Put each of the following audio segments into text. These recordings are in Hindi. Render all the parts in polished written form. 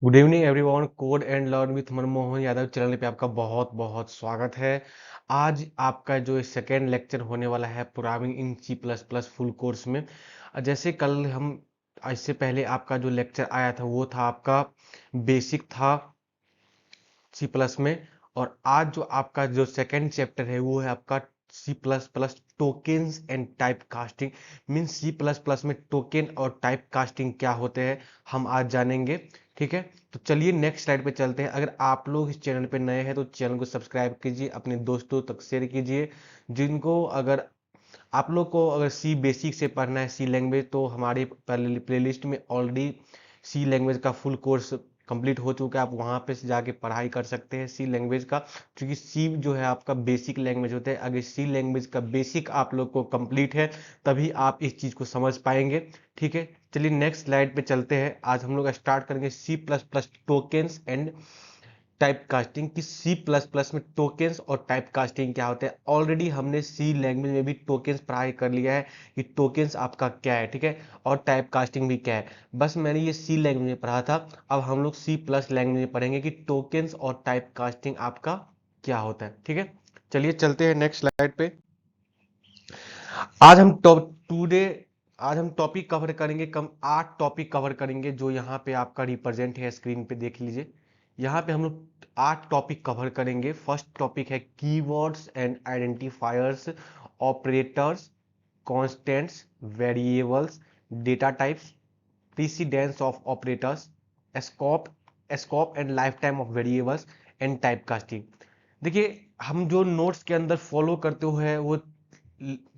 Good evening everyone. Code and learn with Manmohan Yadav channel पे आपका बहुत बहुत स्वागत है। आज आपका जो सेकेंड लेक्चर होने वाला है programming in C plus plus full course में। जैसे कल हम इससे पहले आपका जो लेक्चर आया था वो था आपका बेसिक था सी प्लस में। और आज जो आपका जो सेकेंड चैप्टर है वो है आपका C plus plus tokens and type casting. Means C plus plus में टोकन और टाइप कास्टिंग क्या होते हैं हम आज जानेंगे। ठीक है, तो चलिए नेक्स्ट स्लाइड पे चलते हैं। अगर आप लोग इस चैनल पे नए हैं तो चैनल को सब्सक्राइब कीजिए, अपने दोस्तों तक शेयर कीजिए। जिनको अगर आप लोग को अगर सी बेसिक से पढ़ना है सी लैंग्वेज तो हमारे प्लेलिस्ट में ऑलरेडी सी लैंग्वेज का फुल कोर्स कंप्लीट हो चुका है। आप वहां पे से जाके पढ़ाई कर सकते हैं सी लैंग्वेज का, क्योंकि सी जो है आपका बेसिक लैंग्वेज होता है। अगर सी लैंग्वेज का बेसिक आप लोग को कंप्लीट है तभी आप इस चीज को समझ पाएंगे। ठीक है, चलिए नेक्स्ट स्लाइड पे चलते हैं। आज हम लोग स्टार्ट करेंगे C plus plus tokens and type casting की। सी प्लस प्लस में टोकेन्स और टाइप कास्टिंग क्या होता है ऑलरेडी हमने सी लैंग्वेज में भी टोकेन्स पढ़ाई कर लिया है कि टोकेन्स आपका क्या है। ठीक है, और टाइप कास्टिंग भी क्या है। बस मैंने ये सी लैंग्वेज में पढ़ा था, अब हम लोग सी प्लस लैंग्वेज में पढ़ेंगे कि टोकेन्स और टाइप कास्टिंग आपका क्या होता है। ठीक है, चलिए चलते हैं नेक्स्ट स्लाइड पे। आज हम टॉप टूडे आज हम टॉपिक कवर करेंगे, कम 8 टॉपिक कवर करेंगे जो यहाँ पे आपका रिप्रेजेंट है, स्क्रीन पे देख लीजिए। यहाँ पे हम लोग 8 टॉपिक कवर करेंगे। फर्स्ट टॉपिक है keywords and identifiers, operators, constants, variables, data types, precedence of operators, scope scope and lifetime of variables and type casting. देखिए, हम जो नोट्स के अंदर फॉलो करते हुए वो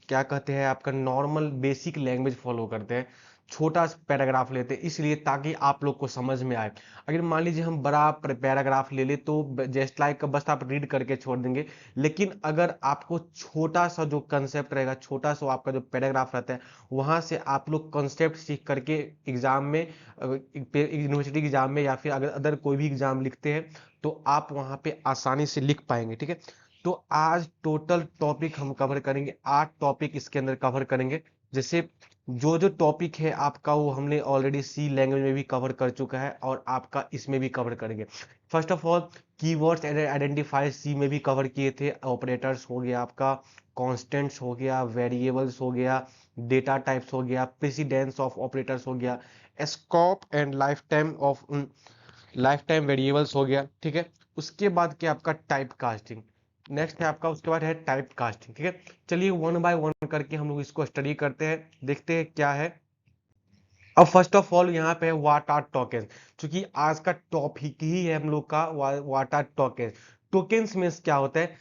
क्या कहते हैं आपका नॉर्मल बेसिक लैंग्वेज फॉलो करते हैं। छोटा पैराग्राफ लेते हैं इसलिए ताकि आप लोग को समझ में आए। अगर मान लीजिए हम बड़ा पैराग्राफ ले ले तो जस्ट लाइक बस आप रीड करके छोड़ देंगे। लेकिन अगर आपको छोटा सा जो कंसेप्ट रहेगा, छोटा सा आपका जो पैराग्राफ रहता है, वहां से आप लोग कंसेप्ट सीख करके एग्जाम में, यूनिवर्सिटी एग्जाम में या फिर अगर अदर कोई भी एग्जाम लिखते हैं तो आप वहां पे आसानी से लिख पाएंगे। ठीक है, तो आज टोटल टॉपिक हम कवर करेंगे, 8 टॉपिक इसके अंदर कवर करेंगे। जैसे जो जो टॉपिक है आपका वो हमने ऑलरेडी सी लैंग्वेज में भी कवर कर चुका है और आपका इसमें भी कवर करेंगे। First of all keywords and identifier C में भी कवर किए थे। ऑपरेटर्स हो गया आपका, कॉन्स्टेंट्स हो गया, वेरिएबल्स हो गया, डेटा टाइप्स हो गया, प्रेसिडेंस ऑफ ऑपरेटर्स हो गया, scope and life time variables हो गया। ठीक है, उसके बाद क्या आपका टाइप कास्टिंग नेक्स्ट है आपका, उसके बाद है टाइप कास्टिंग। ठीक है, चलिए वन बाय वन करके हम लोग इसको स्टडी करते हैं, देखते हैं क्या है। अब फर्स्ट ऑफ ऑल यहाँ पे है व्हाट आर टोकन। क्योंकि आज का टॉपिक ही है हम लोग का व्हाट आर टोकन। टोकन्स में क्या होता है,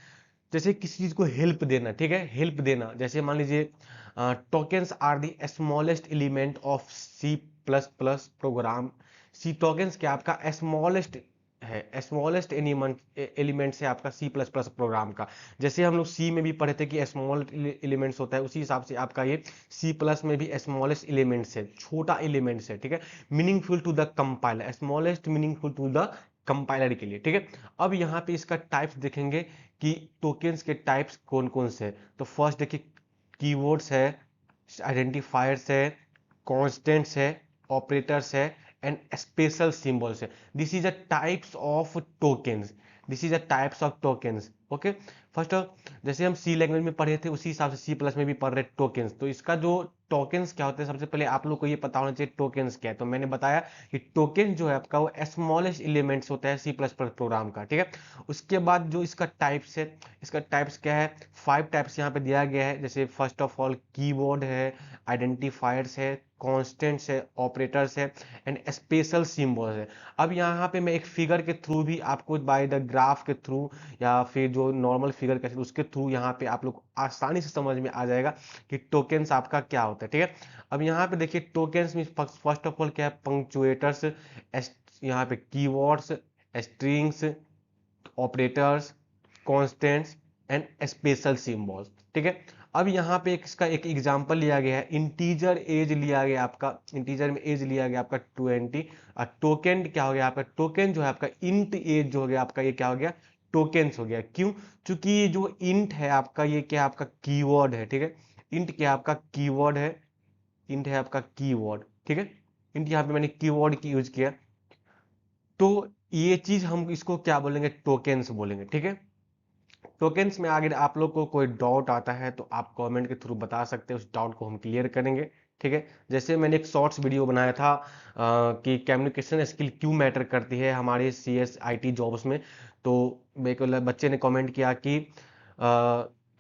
जैसे किसी चीज को हेल्प देना। ठीक है, हेल्प देना, जैसे मान लीजिए tokens are the smallest element of C plus plus program. C tokens क्या आपका स्मॉलेस्ट है, स्मॉलेस्ट एलिमेंट है आपका सी प्लस प्लस प्रोग्राम का। जैसे हम लोग सी में भी पढ़े थे कि स्मॉल एलिमेंट्स होता है, उसी हिसाब से आपका ये सी प्लस में भी स्मॉलेस्ट एलिमेंट्स है, छोटा एलिमेंट्स है। ठीक है, meaningful to the compiler, smallest meaningful to the compiler के लिए। ठीक है, अब यहाँ पे इसका टाइप्स देखेंगे कि टोकन्स के टाइप्स कौन कौन से हैं। तो फर्स्ट देखिए, कीवर्ड्स है, आइडेंटिफायर्स है, कॉन्स्टेंट्स है, ऑपरेटर्स है एंड स्पेशल सिंबल्स है। This is a types of tokens, this is a types of tokens. Okay, first जैसे हम सी लैंग्वेज में पढ़े थे उसी हिसाब से सी प्लस में भी पढ़ रहे टोकन्स। तो इसका जो टोकन्स क्या होते हैं, सबसे पहले आप लोग को ये पता होना चाहिए टोकन्स क्या है। तो मैंने बताया कि टोकन जो है आपका वो स्मॉलेस्ट एलिमेंट्स होता है सी प्लस प्लस प्रोग्राम का। ठीक है, उसके बाद जो इसका टाइप्स है, इसका टाइप्स क्या है, 5 टाइप्स यहाँ पे दिया गया है। जैसे फर्स्ट ऑफ ऑल कीवर्ड है, आइडेंटिफायर्स है, कॉन्स्टेंट्स है, ऑपरेटर्स है एंड स्पेशल सिंबल्स है। अब यहाँ पे मैं एक फिगर के थ्रू भी आपको बाय द ग्राफ के थ्रू या फिर जो नॉर्मल फिगर के उसके थ्रू यहाँ पे आप लोग आसानी से समझ में आ जाएगा कि टोकन्स आपका क्या होता है। ठीक है, अब यहाँ पे देखिए टोकन्स में फर्स्ट ऑफ ऑल क्या है, पंक्चुएटर्स, यहाँ पे keywords, strings, operators, constants and special symbols. ठीक है, अब यहाँ पे इसका एक एग्जांपल लिया गया है, इंटीजर एज लिया गया आपका, इंटीजर में एज लिया गया आपका 20। और टोकन क्या हो गया आपका, टोकन जो है आपका इंट एज जो हो गया आपका, ये क्या हो गया, टोकन्स हो गया। क्यों, क्योंकि ये जो इंट है आपका ये क्या आपका कीवर्ड है। ठीक है, इंट क्या आपका कीवर्ड है, इंट है आपका कीवर्ड। ठीक है, इंट यहाँ पे मैंने कीवर्ड की यूज किया। तो ये चीज हम इसको क्या बोलेंगे, टोकेन्स बोलेंगे, ठीक है। टोकेन्स में अगर आप लोग को कोई डाउट आता है तो आप कमेंट के थ्रू बता सकते हैं, उस डाउट को हम क्लियर करेंगे, ठीक है। जैसे मैंने एक शॉर्ट्स वीडियो बनाया था कि कम्युनिकेशन स्किल क्यों मैटर करती है हमारे CS IT जॉब्स में। तो मेरे को बच्चे ने कमेंट किया कि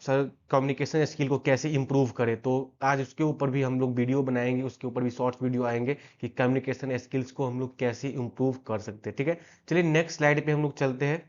सर कम्युनिकेशन स्किल को कैसे इम्प्रूव करें, तो आज उसके ऊपर भी हम लोग वीडियो बनाएंगे, उसके ऊपर भी शॉर्ट्स वीडियो आएंगे कि कम्युनिकेशन स्किल्स को हम लोग कैसे इम्प्रूव कर सकते हैं, ठीक है। चलिए नेक्स्ट स्लाइड पे हम लोग चलते हैं।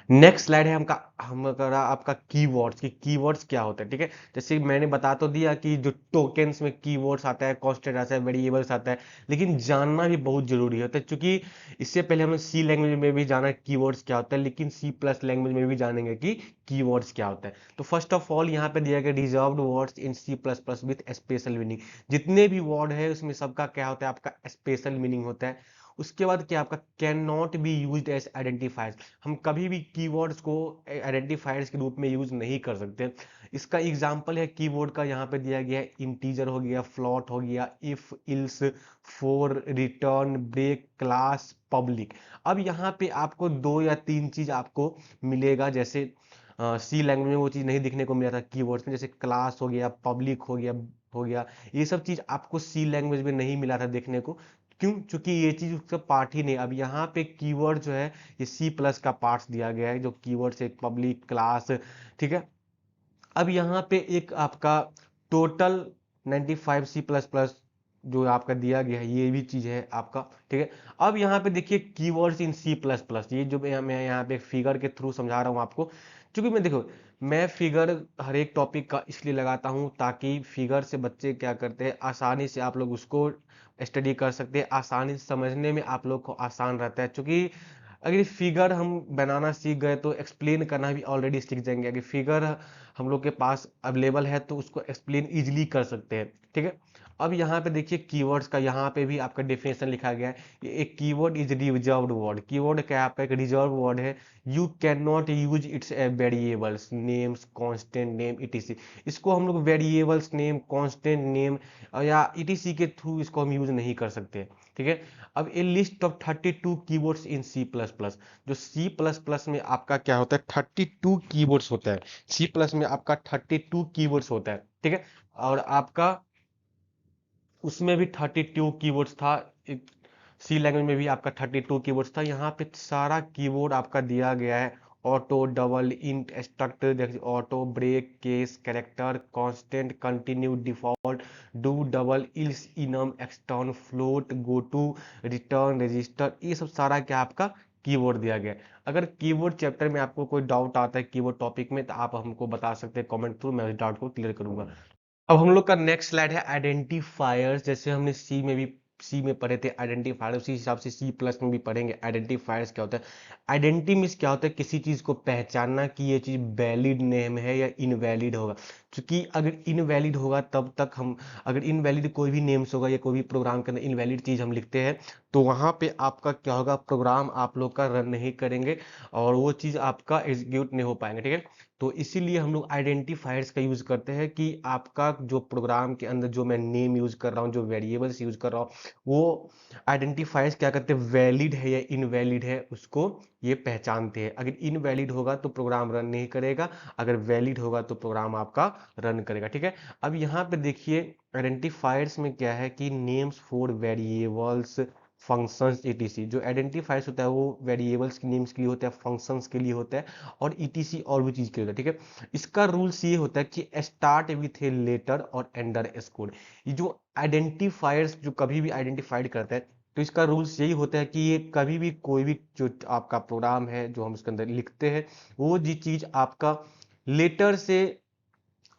नेक्स्ट स्लाइड है हमारा आपका कीवर्ड्स की कीवर्ड्स क्या होता है, ठीक है। जैसे मैंने बता तो दिया कि जो टोकेन्स में कीवर्ड्स आता है, कांस्टेंट आता है, वेरिएबल्स आता है, लेकिन जानना भी बहुत जरूरी होता है, क्योंकि इससे पहले हमने सी लैंग्वेज में भी जाना कीवर्ड्स क्या होता है, लेकिन C+ लैंग्वेज में भी जानेंगे कि कीवर्ड्स क्या होता है। तो फर्स्ट ऑफ ऑल यहाँ पे दिया गया reserved words in C++ with special meaning. जितने भी वर्ड है उसमें सबका क्या होता है, आपका स्पेशल मीनिंग होता है। उसके बाद क्या आपका can not be used as identifiers. हम कभी भी कीवर्ड्स को आइडेंटिफायर्स के रूप में यूज नहीं कर सकते। इसका एग्जांपल है कीवर्ड का, यहाँ पे दिया गया है इंटीजर हो गया, फ्लॉट हो गया, if, else, for, return, break, class, public. अब यहाँ पे आपको 2 या 3 चीज आपको मिलेगा, जैसे सी लैंग्वेज में वो चीज नहीं दिखने को मिला था कीवर्ड्स में, जैसे क्लास हो गया, पब्लिक हो गया, ये सब चीज आपको सी लैंग्वेज में नहीं मिला था देखने को। क्यों? क्योंकि ये चीज उसका पार्ट ही नहीं। अब यहाँ पे कीवर्ड जो है ये C+ का पार्ट्स दिया गया है, जो कीवर्ड से पब्लिक, क्लास, ठीक है। अब यहाँ पे एक आपका टोटल 95 C++ जो आपका दिया गया है, ये भी चीज है आपका, ठीक है। अब यहाँ पे देखिए कीवर्ड्स इन C++, ये जो मैं यहाँ पे फिगर के थ्रू समझा रहा हूँ आपको, क्योंकि मैं देखो मैं फिगर हर एक टॉपिक का इसलिए लगाता हूँ ताकि फिगर से बच्चे क्या करते हैं, आसानी से आप लोग उसको स्टडी कर सकते हैं, आसानी से समझने में आप लोग को आसान रहता है। क्योंकि अगर फिगर हम बनाना सीख गए तो एक्सप्लेन करना भी ऑलरेडी सीख जाएंगे। अगर फिगर हम लोग के पास अवेलेबल है तो उसको एक्सप्लेन इजीली कर सकते हैं, ठीक है। अब यहाँ पे देखिए कीवर्ड्स का, यहाँ पे भी आपका डेफिनेशन लिखा गया है। एक keyword is reserved word. Keyword क्या है, आपका एक रिजर्व वर्ड है। You can not use it's variables names constant name etc। इसको हम लोग वेरिएबल्स नेम, कांस्टेंट नेम या etc के थ्रू इसको हम यूज नहीं कर सकते, ठीक है। अब a list of 32 keywords in C++। जो C++ में आपका क्या होता है, 32 कीवर्ड्स होता है। C+ में आपका 32 कीवर्ड्स होता है, ठीक है। और आपका उसमें भी 32 कीवर्ड्स था, सी लैंग्वेज में भी आपका 32 कीवर्ड्स था। यहाँ पे सारा कीवर्ड आपका दिया गया है। Auto, double, int, struct, auto, break, case, character, constant, continue, default, do, double, else, enum, extern, float, go to, return, register, ये सब सारा क्या आपका कीवर्ड दिया गया है। अगर कीवर्ड चैप्टर में आपको कोई डाउट आता है कीवर्ड टॉपिक में, तो आप हमको बता सकते हैं कमेंट थ्रू, मैं उस डाउट को क्लियर करूंगा। अब हम लोग का नेक्स्ट स्लाइड है आइडेंटिफायर्स। जैसे हमने सी में पढ़े थे आइडेंटिफायर, उसी हिसाब से C+ में भी पढ़ेंगे आइडेंटिफायर्स क्या होता है। आइडेंटिटी मीन्स क्या होता है, किसी चीज को पहचानना कि ये चीज वैलिड नेम है या इनवैलिड होगा। क्योंकि अगर इनवैलिड होगा तब तक हम, अगर इनवैलिड कोई भी नेम्स होगा या कोई भी प्रोग्राम के अंदर इनवैलिड चीज हम लिखते हैं, तो वहां पे आपका क्या होगा, प्रोग्राम आप लोग का रन नहीं करेंगे और वो चीज आपका एग्जीक्यूट नहीं हो पाएंगे, ठीक है। तो इसीलिए हम लोग आइडेंटिफायर्स का यूज करते हैं कि आपका जो प्रोग्राम के अंदर जो मैं नेम यूज कर रहा हूँ, जो वेरिएबल्स यूज कर रहा हूँ, वो आइडेंटिफायर्स क्या करते हैं, वैलिड है या इनवैलिड है उसको ये पहचानते हैं। अगर इनवैलिड होगा तो प्रोग्राम रन नहीं करेगा, अगर वैलिड होगा तो प्रोग्राम आपका रन करेगा, ठीक है। अब यहाँ पे देखिए आइडेंटिफायर्स में क्या है कि names for variables, functions etc। जो आइडेंटिफायर्स होता है वो वेरिएबल्स के नेम्स के लिए होता है, फंक्शंस के लिए होता है और etc और भी चीज के लिए होता है, ठीक है। इसका रूल्स ये होता है कि स्टार्ट विथ ए लेटर और एंडर स्कोर। ये जो आइडेंटिफायर्स जो कभी भी आइडेंटिफाइड करता है, तो इसका रूल्स यही होता है कि ये कभी भी कोई भी जो आपका प्रोग्राम है जो हम उसके अंदर लिखते हैं, वो जी चीज आपका लेटर से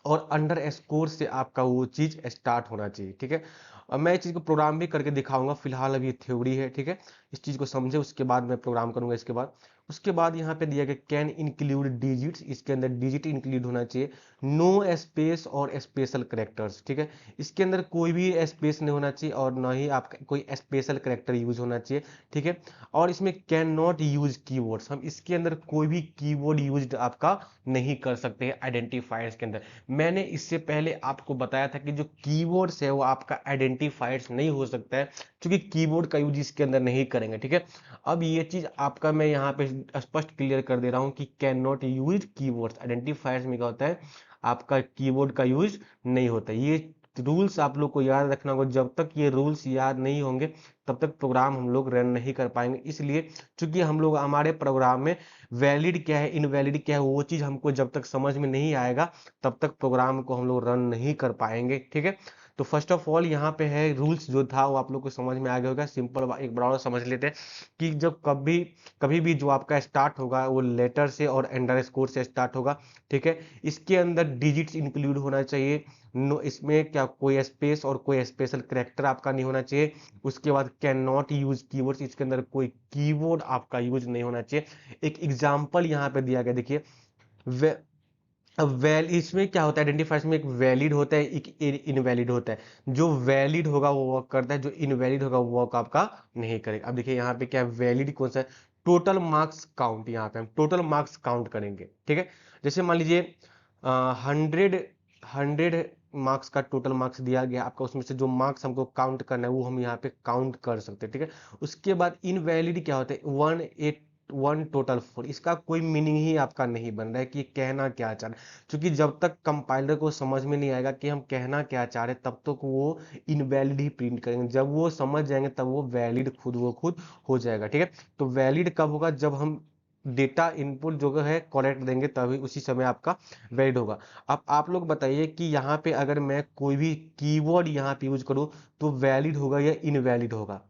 और अंडर स्कोर से आपका वो चीज स्टार्ट होना चाहिए, ठीक है। अब मैं इस चीज को प्रोग्राम भी करके दिखाऊंगा, फिलहाल अभी थ्योरी है, ठीक है। इस चीज को समझे उसके बाद मैं प्रोग्राम करूंगा इसके बाद। उसके बाद यहाँ पे दिया गया कैन इंक्लूड डिजिट्स, इसके अंदर डिजिट इंक्लूड होना चाहिए, नो स्पेस और स्पेशल करेक्टर्स, ठीक है, इसके अंदर कोई भी स्पेस नहीं होना चाहिए और ना ही आपका कोई स्पेशल करेक्टर यूज होना चाहिए, ठीक है। और इसमें कैन नॉट यूज कीवर्ड्स, हम इसके अंदर कोई भी कीवर्ड यूज आपका नहीं कर सकते हैं आइडेंटिफायर्स के अंदर। मैंने इससे पहले आपको बताया था कि जो कीवर्ड्स है वो आपका आइडेंटिफायर्स नहीं हो सकता है, क्योंकि कीवर्ड का यूज इसके अंदर नहीं करेंगे, ठीक है। अब ये चीज आपका मैं यहाँ पे स्पष्ट क्लियर कर दे रहा हूँ कि can not use keywords, identifiers में क्या होता है, आपका कीवर्ड का यूज नहीं होता। ये रूल्स आप लोग को याद रखना होगा, जब तक ये रूल्स याद नहीं होंगे तब तक प्रोग्राम हम लोग रन नहीं कर पाएंगे, इसलिए चूंकि हम लोग हमारे प्रोग्राम में वैलिड क्या है इनवैलिड क्या है वो चीज हमको जब तक समझ में नहीं आएगा तब तक प्रोग्राम को हम लोग रन नहीं कर पाएंगे, ठीक है। तो फर्स्ट ऑफ ऑल यहाँ पे है रूल्स जो था वो आप लोग को समझ में आ गया होगा, सिंपल एक बड़ा समझ लेते हैं कि जब कभी कभी भी जो आपका स्टार्ट होगा वो लेटर से और अंडरस्कोर से स्टार्ट होगा, ठीक है। इसके अंदर डिजिट्स इंक्लूड होना चाहिए, नो इसमें क्या कोई स्पेस और कोई स्पेशल करेक्टर आपका नहीं होना चाहिए। उसके बाद कैन नॉट यूज कीवर्ड्स, इसके अंदर कोई कीवर्ड आपका यूज नहीं होना चाहिए। एक एग्जांपल यहाँ पे दिया गया, देखिए अब इसमें क्या होता है, आइडेंटिफायर्स में एक वैलिड होता है एक इनवैलिड होता है, जो वैलिड होगा वो वर्क करता है, जो इनवैलिड होगा वो वर्क आपका नहीं करेगा। अब देखिए यहाँ पे क्या वैलिड कौन सा है, टोटल मार्क्स काउंट, यहाँ पे हम टोटल मार्क्स काउंट करेंगे, ठीक है। जैसे मान लीजिए 100 मार्क्स का टोटल मार्क्स दिया गया आपका, उसमें से जो मार्क्स हमको काउंट करना है वो हम यहाँ पे काउंट कर सकते हैं, ठीक है। उसके बाद इनवैलिड क्या होता है, 1 टोटल 4, इसका कोई मीनिंग ही आपका नहीं बन रहा है कि ये कहना क्या चाह रहा है, क्योंकि जब तक कंपाइलर को समझ में नहीं आएगा कि हम कहना क्या चाह रहे हैं तब तक वो इनवैलिड ही प्रिंट करेंगे, जब वो समझ जाएंगे तब वो वैलिड खुद वो खुद हो जाएगा, ठीक है। तो वैलिड कब होगा, जब हम डेटा इनपुट जो है करेक्ट देंगे तभी उसी समय आपका वैलिड होगा। अब आप लोग बताइए कि यहाँ पे अगर मैं कोई भी कीवर्ड यहाँ पे यूज करूँ तो वैलिड होगा या इनवैलिड होगा,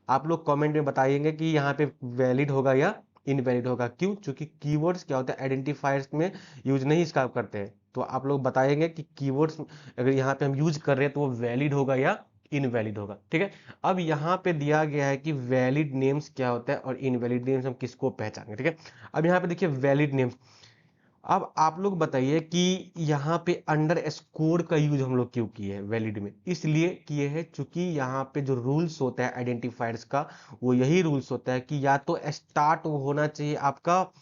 आप लोग कमेंट में बताइएंगे कि यहाँ पे वैलिड होगा या इनवैलिड होगा, क्यों, क्योंकि कीवर्ड्स क्या होता है आइडेंटिफायर्स में यूज नहीं इसका करते हैं। तो आप लोग बताएंगे कि कीवर्ड्स अगर यहाँ पे हम यूज कर रहे हैं तो वो वैलिड होगा या इनवैलिड होगा, ठीक है। अब यहाँ पे दिया गया है कि वैलिड नेम्स क्या होता है और इनवैलिड नेम्स हम किसको पहचानेंगे, ठीक है। अब यहाँ पे देखिए वैलिड नेम्स, अब आप लोग बताइए कि यहाँ पे अंडर स्कोर का यूज हम लोग क्यों किए हैं वैलिड में, इसलिए किए हैं क्योंकि यहाँ पे जो रूल्स होता है आइडेंटिफायर्स का वो यही रूल्स होता है कि या तो स्टार्ट होना चाहिए आपका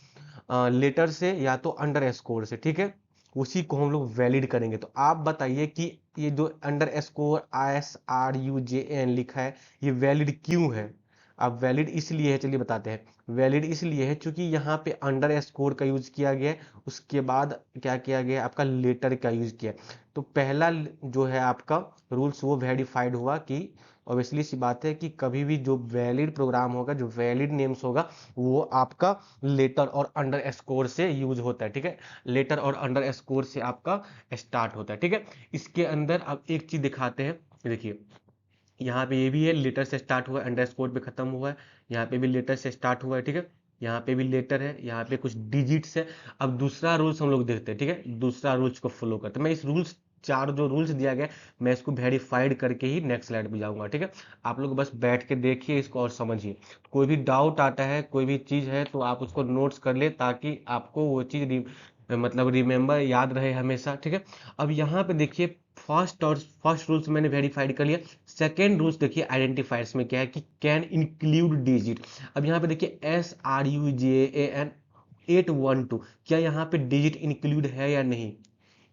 लेटर से या तो अंडर स्कोर से, ठीक है। उसी को हम लोग वैलिड करेंगे। तो आप बताइए कि ये जो अंडर स्कोर SRUJN लिखा है ये वैलिड क्यों है। अब वैलिड इसलिए है, चलिए बताते हैं, वैलिड इसलिए है क्योंकि यहाँ पे अंडर स्कोर का यूज किया गया है, उसके बाद क्या किया गया है, आपका लेटर का यूज किया। तो पहला जो है आपका रूल्स वो वेरीफाइड हुआ कि ऑब्वियसली सी बात है कि कभी भी जो वैलिड प्रोग्राम होगा जो वैलिड नेम्स होगा वो आपका लेटर और अंडर स्कोर से यूज होता है, ठीक है। लेटर और अंडर स्कोर से आपका स्टार्ट होता है, ठीक है। इसके अंदर अब एक चीज दिखाते हैं, देखिए यहाँ पे ये भी है लेटर से स्टार्ट हुआ है अंडरस्कोर पे खत्म हुआ है, यहाँ पे भी लेटर से स्टार्ट हुआ है, ठीक है। यहाँ पे भी लेटर है, यहाँ पे कुछ डिजिट्स है। अब दूसरा रूल्स हम लोग देखते हैं, ठीक है, दूसरा रूल्स को फॉलो करते हैं। मैं इस रूल्स चार जो रूल्स दिया गया मैं इसको वेरीफाइड करके ही नेक्स्ट स्लाइड पे जाऊंगा, ठीक है। आप लोग बस बैठ के देखिए इसको और समझिए, कोई भी डाउट आता है कोई भी चीज है तो आप उसको नोट्स कर ले ताकि आपको वो चीज मतलब रिमेम्बर याद रहे हमेशा, ठीक है। अब यहाँ पे देखिए फर्स्ट रूल्स मैंने वेरीफाइड कर लिया। सेकेंड रूल्स देखिए आइडेंटिफायर्स में क्या है कि कैन इंक्लूड डिजिट। अब यहाँ पे देखिए SRUJAN 812, क्या यहाँ पे डिजिट इंक्लूड है या नहीं,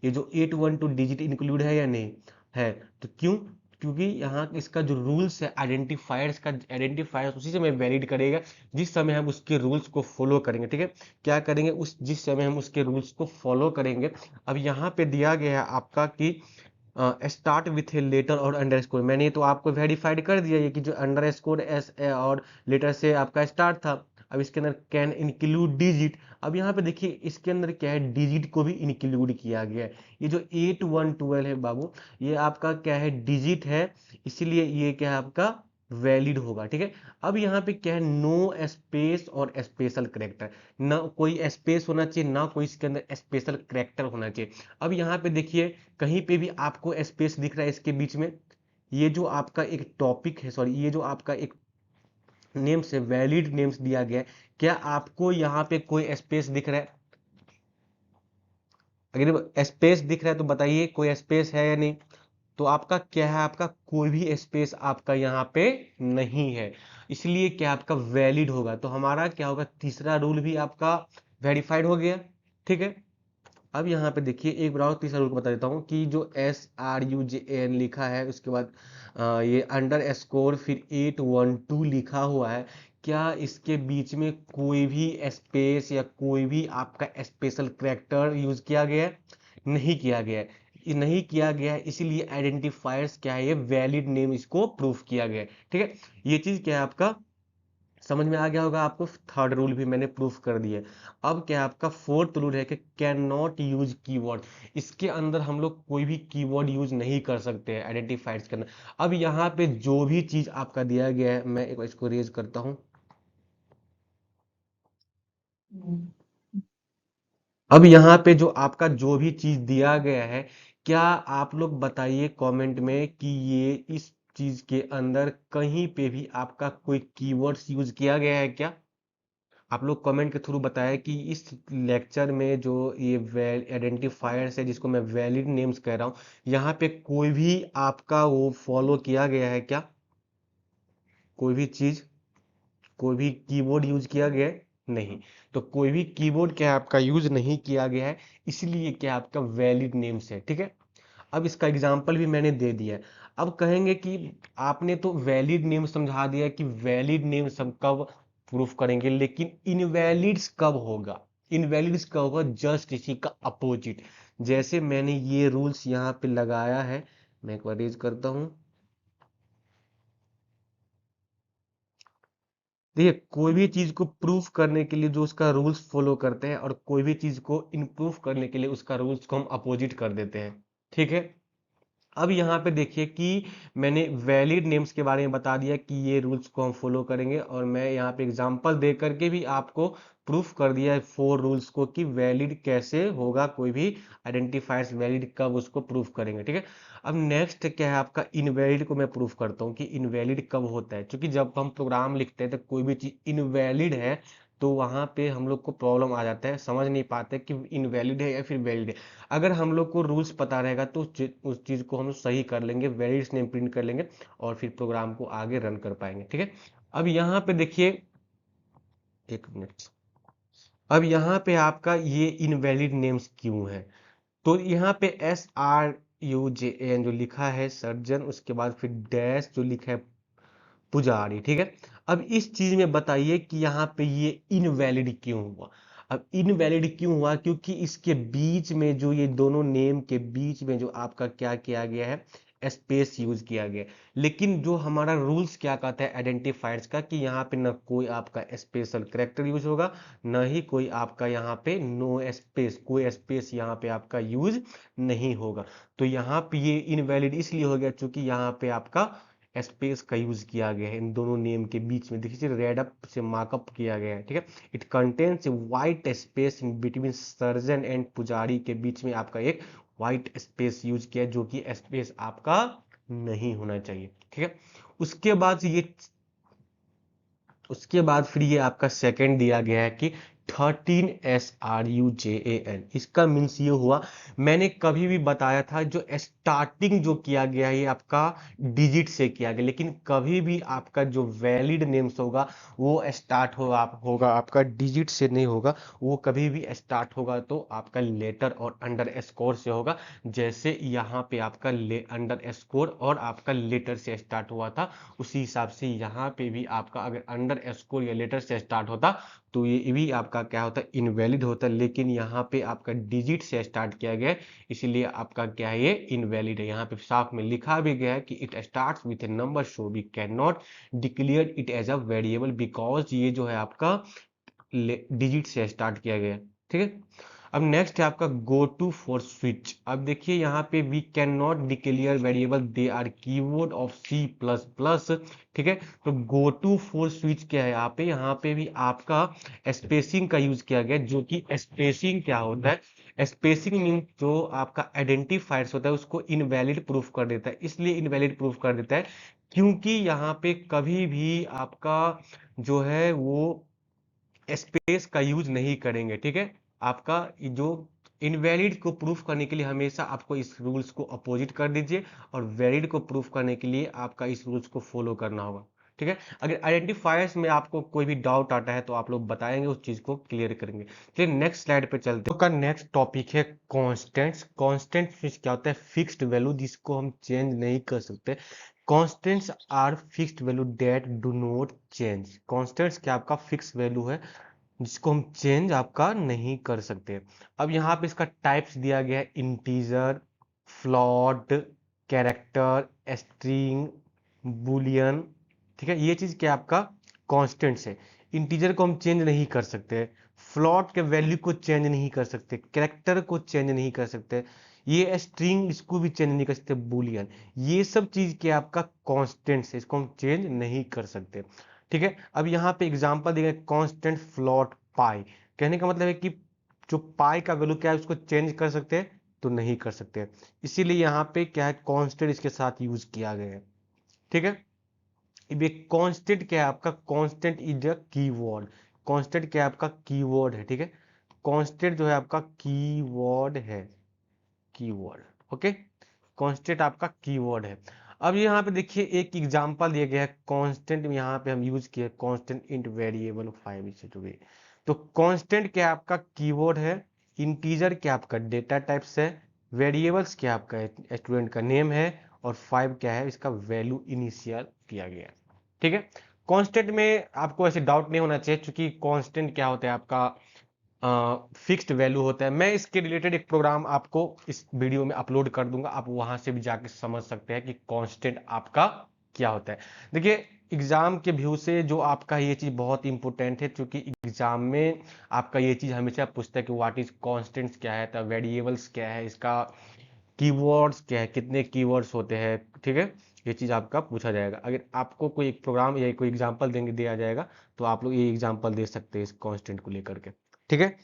ये जो 812 डिजिट इंक्लूड है या नहीं है, तो क्यों, क्योंकि यहाँ इसका जो रूल्स है आइडेंटिफायर्स का, आइडेंटिफायर्स उसी समय वैलिड करेगा जिस समय हम उसके रूल्स को फॉलो करेंगे, ठीक है। क्या करेंगे, उस जिस समय हम उसके रूल्स को फॉलो करेंगे। अब यहाँ पे दिया गया है आपका कि स्टार्ट विथ ए लेटर और अंडरस्कोर, मैंने तो आपको वेरीफाइड कर दिया ये कि जो अंडरस्कोर एस और लेटर से आपका स्टार्ट था। अब इसके अंदर कैन इंक्लूड डिजिट, अब यहाँ पे देखिए इसके अंदर क्या है डिजिट को भी इंक्लूड किया गया है। ये जो 8112 है बाबू ये आपका क्या है डिजिट है, इसीलिए ये क्या है आपका वैलिड होगा, ठीक है। अब यहाँ पे क्या है नो स्पेस और स्पेशल करेक्टर, ना कोई स्पेस होना चाहिए ना कोई इसके अंदर स्पेशल करेक्टर होना चाहिए। अब यहाँ पे देखिए कहीं पे भी आपको स्पेस दिख रहा है इसके बीच में, ये जो आपका एक टॉपिक है, सॉरी ये जो आपका एक नेम्स है, वैलिड नेम्स दिया गया है, क्या आपको यहाँ पे कोई स्पेस दिख रहा है? अगर स्पेस दिख रहा है तो बताइए कोई स्पेस है या नहीं? तो आपका क्या है, आपका कोई भी स्पेस आपका यहाँ पे नहीं है, इसलिए क्या आपका वैलिड होगा। तो हमारा क्या होगा, तीसरा रूल भी आपका वेरीफाइड हो गया। ठीक है, अब यहाँ पे देखिए एक बार और तीसरा रूल को बता देता हूँ कि जो SRUJAN लिखा है, उसके बाद ये अंडर स्कोर फिर 812 लिखा हुआ है, क्या इसके बीच में कोई भी स्पेस या कोई भी आपका स्पेशल कैरेक्टर यूज किया गया है? नहीं किया गया है। ये नहीं किया गया है, इसीलिए आइडेंटिफायर्स क्या है, ये वैलिड नेम इसको प्रूफ किया गया है। ठीक है, ये चीज क्या है आपका समझ में आ गया होगा आपको। थर्ड रूल भी मैंने प्रूफ कर दिया। अब क्या आपका फोर्थ रूल है कि कैन नॉट यूज कीवर्ड। इसके अंदर हम लोग कोई भी कीवर्ड यूज नहीं कर सकते हैं आइडेंटिफाइड्स करना। अब यहाँ पे जो भी चीज आपका दिया गया है, मैं एक बार इसको रेज करता हूँ। अब यहाँ पे जो आपका जो भी चीज दिया गया है, क्या आप लोग बताइए कमेंट में कि ये इस चीज के अंदर कहीं पे भी आपका कोई कीवर्ड्स यूज किया गया है क्या? आप लोग कमेंट के थ्रू बताएं कि इस लेक्चर में जो ये वेल आइडेंटिफायर्स है, जिसको मैं वैलिड नेम्स कह रहा हूँ, यहाँ पे कोई भी आपका वो फॉलो किया गया है क्या? कोई भी चीज, कोई भी कीबोर्ड यूज किया गया है? नहीं। तो कोई भी कीबोर्ड क्या आपका यूज नहीं किया गया है, इसलिए क्या आपका वैलिड नेम्स है। ठीक है, अब इसका एग्जाम्पल भी मैंने दे दिया है। अब कहेंगे कि आपने तो वैलिड नेम समझा दिया कि वैलिड नेम हम कब प्रूफ करेंगे, लेकिन इनवैलिड्स कब होगा? इनवैलिड्स कब होगा? जस्ट इसी का अपोजिट। जैसे मैंने ये रूल्स यहाँ पे लगाया है, मैं एक बार रेज करता हूँ। देखिए, कोई भी चीज को प्रूफ करने के लिए जो उसका रूल्स फॉलो करते हैं, और कोई भी चीज को इम्प्रूव करने के लिए उसका रूल्स को हम अपोजिट कर देते हैं। ठीक है, अब यहाँ पे देखिए कि मैंने वैलिड नेम्स के बारे में बता दिया कि ये रूल्स को हम फॉलो करेंगे, और मैं यहाँ पे एग्जांपल दे करके भी आपको प्रूफ कर दिया है 4 रूल्स को कि वैलिड कैसे होगा, कोई भी आइडेंटिफायर्स वैलिड कब उसको प्रूफ करेंगे। ठीक है, अब नेक्स्ट क्या है आपका, इनवैलिड को मैं प्रूफ करता हूँ कि इनवैलिड कब होता है। क्योंकि जब हम प्रोग्राम लिखते हैं तो कोई भी चीज इनवैलिड है, तो वहां पे हम लोग को प्रॉब्लम आ जाता है, समझ नहीं पाते कि इनवैलिड है या फिर वैलिड है। अगर हम लोग को रूल्स पता रहेगा तो उस चीज को हम सही कर लेंगे, वैलिड नेम प्रिंट कर लेंगे, और फिर प्रोग्राम को आगे रन कर पाएंगे। ठीक है, अब यहाँ पे देखिए, एक मिनट, अब यहाँ पे आपका ये इनवैलिड नेम्स क्यों है? तो यहाँ पे SRUJAN जो लिखा है सर्जन, उसके बाद फिर डैश जो लिखा है पुजारी। ठीक है, अब इस चीज में बताइए कि यहाँ पे ये इनवैलिड क्यों हुआ? अब इनवैलिड क्यों हुआ, क्योंकि इसके बीच में जो ये दोनों नेम के बीच में जो आपका क्या किया गया है, स्पेस यूज किया गया है। लेकिन जो हमारा रूल्स क्या कहता है आइडेंटिफायर्स का, कि यहाँ पे ना कोई आपका स्पेशल करेक्टर यूज होगा, ना ही कोई आपका यहाँ पे नो स्पेस, कोई स्पेस यहाँ पे आपका यूज नहीं होगा। तो यहाँ पे ये इनवैलिड इसलिए हो गया क्योंकि यहाँ पे आपका स्पेस का यूज किया गया है इन दोनों नेम के बीच में। देखिए रेड अप से मार्कअप किया गया है। ठीक है, it contains white space in between surgeon and पुजारी, के बीच में आपका एक वाइट स्पेस यूज किया है, जो कि स्पेस आपका नहीं होना चाहिए। ठीक है, उसके बाद ये उसके बाद फिर ये आपका सेकंड दिया गया है कि 13SRUJAN। इसका मीन्स ये हुआ, मैंने कभी भी बताया था जो स्टार्टिंग जो किया गया है ये आपका डिजिट से किया गया, लेकिन कभी भी आपका जो वैलिड नेम्स होगा वो स्टार्ट होगा आपका डिजिट से नहीं होगा। वो कभी भी स्टार्ट होगा तो आपका लेटर और अंडर स्कोर से होगा। जैसे यहाँ पे आपका अंडर स्कोर और आपका लेटर से स्टार्ट हुआ था, उसी हिसाब से यहाँ पे भी आपका अगर अंडर स्कोर या लेटर से स्टार्ट होता तो ये भी आपका क्या होता है, इनवैलिड होता। लेकिन यहाँ पे आपका डिजिट से स्टार्ट किया गया है, इसीलिए आपका क्या है, ये इनवैलिड है। यहाँ पे साफ में लिखा भी गया है कि it starts with a number, so we can not declare it as a variable, because ये जो है आपका डिजिट से स्टार्ट किया गया है। ठीक है, अब नेक्स्ट है आपका गो टू फॉर स्विच। अब देखिए यहाँ पे we can not declare variable, they are keyword of C++। ठीक है, तो गो टू फॉर स्विच क्या है यहाँ पे भी आपका स्पेसिंग का यूज किया गया, जो कि स्पेसिंग क्या होता है, स्पेसिंग मीन जो आपका आइडेंटिफायर्स होता है उसको इनवैलिड प्रूफ कर देता है। इसलिए इनवैलिड प्रूफ कर देता है क्योंकि यहाँ पे कभी भी आपका जो है वो स्पेस का यूज नहीं करेंगे, ठीक है। आपका जो इनवैलिड को प्रूफ करने के लिए हमेशा आपको इस रूल्स को अपोजिट कर दीजिए, और वैलिड को प्रूफ करने के लिए आपका इस रूल्स को फॉलो करना होगा, ठीक है। अगर आइडेंटिफायर्स में आपको कोई भी डाउट आता है तो आप लोग बताएंगे, उस चीज को क्लियर करेंगे। चलिए नेक्स्ट स्लाइड पे चलते हैं। का नेक्स्ट टॉपिक है कॉन्स्टेंट्स। कॉन्स्टेंट क्या होता है? फिक्स्ड वैल्यू जिसको हम चेंज नहीं कर सकते। Constants are fixed value that do not change. Constants क्या आपका फिक्स वैल्यू है जिसको हम चेंज आपका नहीं कर सकते। अब यहाँ पे इसका टाइप्स दिया गया है, integer, float, character, string, boolean, ठीक है। ये चीज क्या आपका कॉन्स्टेंट्स है। इंटीजर को हम चेंज नहीं कर सकते, फ्लॉट के वैल्यू को चेंज नहीं कर सकते, कैरेक्टर को चेंज नहीं कर सकते, ये स्ट्रिंग इसको भी चेंज नहीं कर सकते, बुलियन, ये सब चीज क्या आपका कॉन्स्टेंट्स है, इसको हम चेंज नहीं कर सकते, ठीक है। अब यहाँ पे एग्जांपल दिया है कांस्टेंट फ्लॉट पाई। कहने का मतलब है कि जो पाई का वैल्यू क्या है उसको चेंज कर सकते हैं? तो नहीं कर सकते, इसीलिए यहाँ पे क्या है कांस्टेंट इसके साथ यूज किया गया है, ठीक है। अब ये कांस्टेंट क्या है आपका? Constant is a keyword. Constant क्या है आपका? कीवर्ड है, ठीक है। कांस्टेंट जो है आपका कीवर्ड है, कीवर्ड, ओके। कांस्टेंट आपका कीवर्ड है। अब यहाँ पे देखिए एक एग्जांपल दिया गया है कांस्टेंट में, यहाँ पे हम यूज किए कांस्टेंट इंट वेरिएबल 5 इससे जुड़े। तो कांस्टेंट क्या आपका कीवर्ड है, इंटीजर क्या आपका डेटा टाइप्स है, वेरिएबल्स क्या आपका स्टूडेंट का नेम है, और 5 क्या है इसका वैल्यू इनिशियल किया गया है, ठीक है। कांस्टेंट में आपको ऐसे डाउट नहीं होना चाहिए, क्योंकि कांस्टेंट क्या होता है आपका फिक्स्ड वैल्यू होता है। मैं इसके रिलेटेड एक प्रोग्राम आपको इस वीडियो में अपलोड कर दूंगा, आप वहां से भी जाके समझ सकते हैं कि कांस्टेंट आपका क्या होता है। देखिए एग्जाम के व्यू से जो आपका ये चीज बहुत इंपॉर्टेंट है, क्योंकि एग्जाम में आपका ये चीज हमेशा पूछता है कि व्हाट इज कांस्टेंट्स क्या है, तो वेरिएबल्स क्या है, इसका कीवर्ड्स क्या है, कितने कीवर्ड्स होते हैं, ठीक है। ये चीज आपका पूछा जाएगा। अगर आपको कोई एक प्रोग्राम या कोई एग्जांपल देंगे दिया जाएगा तो आप लोग ये एग्जांपल दे सकते हैं इस कांस्टेंट को लेकर के, ठीक है।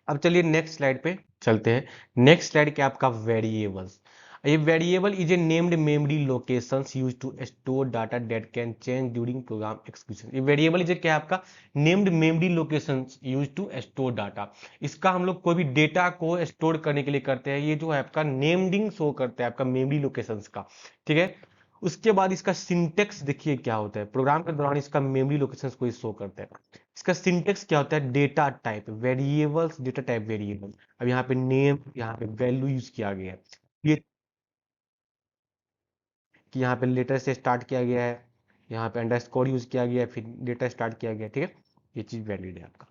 अब चलिए नेक्स्ट स्लाइड पे चलते हैं। नेक्स्ट स्लाइड क्या आपका वेरिएबल्स। ये variable is a named memory locations used to store data that can change during program execution. ये वेरिएबल इज क्या है आपका? Named memory locations used to store data. इसका हम लोग कोई भी डेटा को स्टोर करने के लिए करते हैं, ये जो है आपका नेमडिंग शो करता है आपका मेमोरी लोकेशंस का, ठीक है। उसके बाद इसका सिंटेक्स देखिए क्या होता है, प्रोग्राम के दौरान इसका मेमोरी लोकेशंस को शो करता है। इसका सिंटेक्स क्या होता है? Data type variables, data type variable. अब यहाँ पे नेम, यहाँ पे वैल्यू यूज किया गया है, ये कि यहाँ पे लेटर से स्टार्ट किया गया है, यहाँ पे अंडरस्कोर यूज किया गया है, फिर डेटा स्टार्ट किया गया है, ठीक है। ये चीज वैलिड है आपका।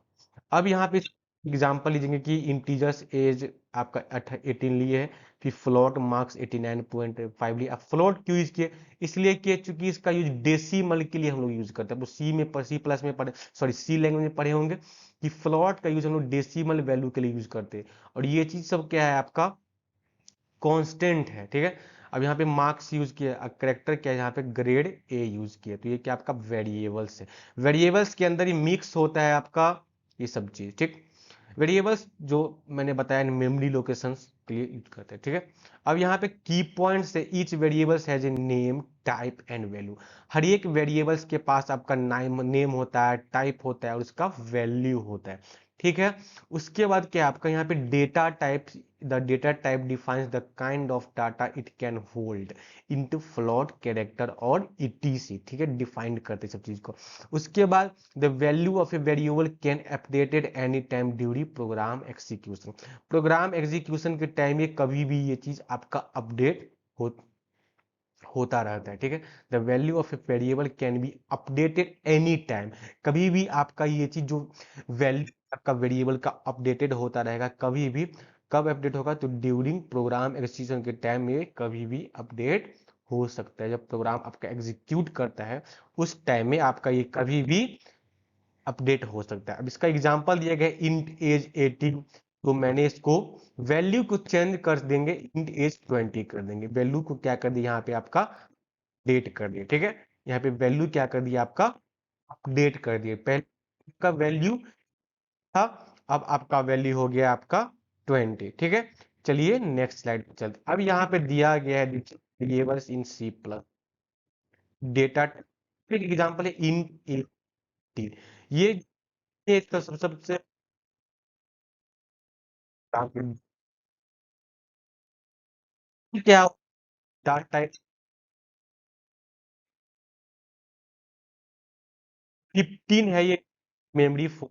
अब यहाँ पे एग्जांपल लीजिए कि इंटीजर्स एज आपका 18 लिए है, फिर फ्लोट मार्क्स 89.5 लिए। अब फ्लोट क्यों यूज किए? इसलिए किए चूंकि इसका यूज डेसिमल के लिए हम लोग यूज करते हैं। तो सी में सी प्लस में पढ़े, सॉरी सी लैंग्वेज में पढ़े होंगे कि फ्लोट का यूज हम लोग डेसिमल वैल्यू के लिए यूज करते हैं, और ये चीज सब क्या है आपका कांस्टेंट है, ठीक है। अब यहाँ पे मार्क्स यूज किया, करेक्टर क्या है, यहाँ पे ग्रेड ए यूज किया, तो ये क्या आपका वेरिएबल्स है। वेरिएबल्स के अंदर ही मिक्स होता है आपका ये सब चीज, ठीक। वेरिएबल्स जो मैंने बताया मेमोरी लोकेशंस के लिए यूज करते हैं, ठीक है। अब यहाँ पे की पॉइंट्स है, each variables has a name type and value. हर एक वेरिएबल्स के पास आपका नेम होता है, टाइप होता है, और उसका वैल्यू होता है, ठीक है। उसके बाद क्या है आपका यहाँ पे data type, the data type defines the kind of data it can hold into float, character और ईटीसी, ठीक है, डिफाइंड करते सब चीज को। उसके बाद the value of a variable can updated any time during program execution. Program execution के टाइम ये कभी भी ये चीज आपका अपडेट होता रहता है, ठीक है। The value of a variable can be updated any time. कभी भी आपका ये चीज जो वैल्यू आपका वेरिएबल का अपडेटेड होता रहेगा, कभी भी। कब अपडेट होगा? तो ड्यूरिंग प्रोग्राम एग्जीक्यूशन के टाइम में कभी भी अपडेट हो सकता है। जब प्रोग्राम आपका एग्जीक्यूट करता है उस टाइम में आपका ये कभी भी अपडेट हो सकता है। अब इसका एग्जांपल दिया गया इंट एज 18, तो मैंने इसको वैल्यू को चेंज कर देंगे, इंट एज 20 कर देंगे। वैल्यू को क्या कर दिया यहाँ पे आपका अपडेट कर दिया, ठीक है। यहाँ पे वैल्यू क्या कर दिया आपका अपडेट कर दिया। पहले का वैल्यू था, अब आपका वैल्यू हो गया आपका 20, ठीक है। चलिए नेक्स्ट स्लाइड पे चलते। अब यहाँ पे दिया गया है variables in C plus. Data, फिर एग्जाम्पल है इन ये तो सबसे क्या डाटा टाइप 15 है ये, मेमोरी फोन।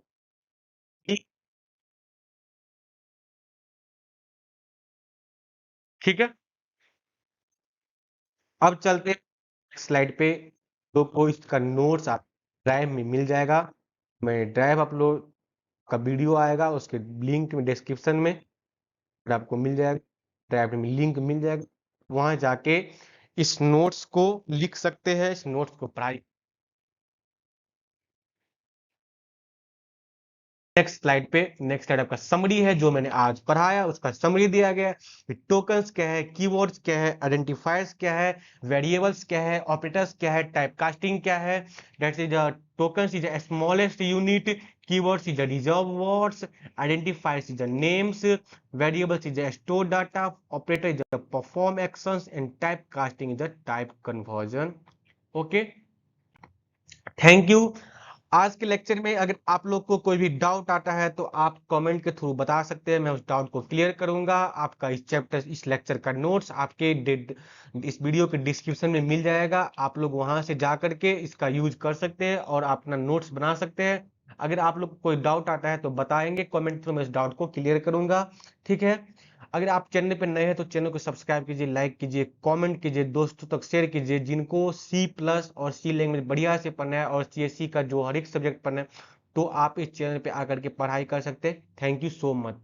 ठीक है, अब चलते स्लाइड पे। तो को इसका नोट्स आप ड्राइव में मिल जाएगा। मैं ड्राइव अपलोड का वीडियो आएगा, उसके लिंक में डिस्क्रिप्शन में और आपको मिल जाएगा, ड्राइव में लिंक मिल जाएगा। वहां जाके इस नोट्स को लिख सकते हैं, इस नोट्स को पढ़ाई। नेक्स्ट स्लाइड पे, नेक्स्ट स्लाइड आपका समरी है, जो मैंने आज पढ़ाया उसका समरी दिया गया है। टोकन्स क्या है, कीवर्ड्स क्या है, आइडेंटिफायर्स क्या है, वेरिएबल्स क्या है, ऑपरेटर्स क्या है, टाइप कास्टिंग क्या है। That is tokens is a smallest unit, keywords is a reserved words, identifiers is a names, variables is a stored data, operator is a perform actions, and type casting is a type conversion. Okay, thank you. आज के लेक्चर में अगर आप लोग को कोई भी डाउट आता है तो आप कमेंट के थ्रू बता सकते हैं, मैं उस डाउट को क्लियर करूंगा। आपका इस चैप्टर इस लेक्चर का नोट्स आपके इस वीडियो के डिस्क्रिप्शन में मिल जाएगा। आप लोग वहां से जा करके इसका यूज कर सकते हैं और अपना नोट्स बना सकते हैं। अगर आप लोग को कोई डाउट आता है तो बताएंगे कमेंट थ्रू, मैं इस डाउट को क्लियर करूंगा। ठीक है, अगर आप चैनल पर नए हैं तो चैनल को सब्सक्राइब कीजिए, लाइक कीजिए, कमेंट कीजिए, दोस्तों तक शेयर कीजिए जिनको सी प्लस और सी लैंग्वेज बढ़िया से पढ़ना है और सीएससी का जो हर एक सब्जेक्ट पढ़ना है, तो आप इस चैनल पे आकर के पढ़ाई कर सकते हैं। Thank you so much.